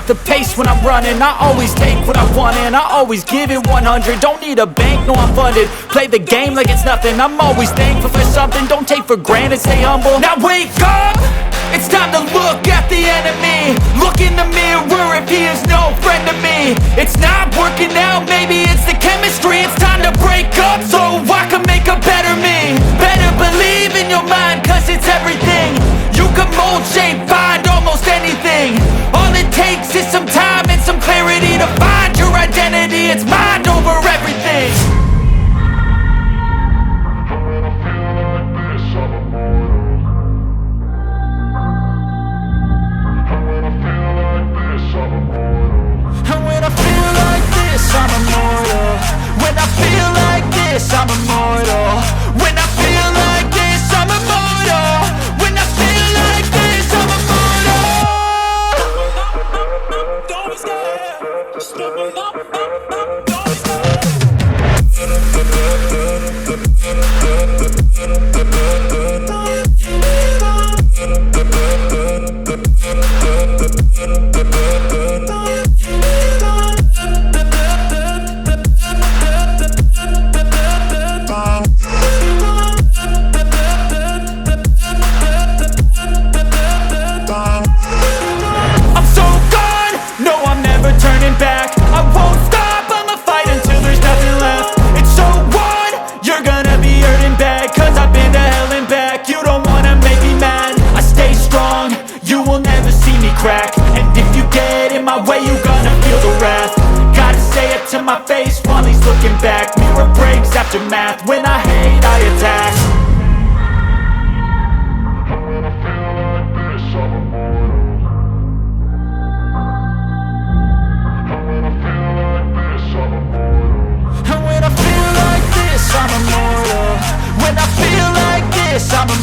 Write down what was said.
the pace when I'm running. I always take what I want and I always give it 100. Don't need a bank, no I'm funded. Play the game like it's nothing. I'm always thankful for something. Don't take for granted, stay humble. Now wake up! It's time to look at the enemy. Look in the mirror if he is no friend to me. It's not working out, maybe it's the chemistry. It's time to break up so I can make a better me. Better believe in your mind, cause it's everything. You can mold, shape, find almost anything. All it takes is some time and some clarity to find your identity. It's mind over everything. I'm immortal. When I feel like this, I'm immortal. When I feel like this, I'm immortal. When I feel like this, I'm immortal. Don't be scared. Just level up, don't be scared. And if you get in my way, you gonna feel the wrath. Gotta say it to my face while he's looking back. Mirror breaks after math. When I hate, I attack. And when I feel like this, I'm immortal. And when I feel like this, I'm immortal. And when I feel like this, I'm immortal. When I feel like this, I'm immortal.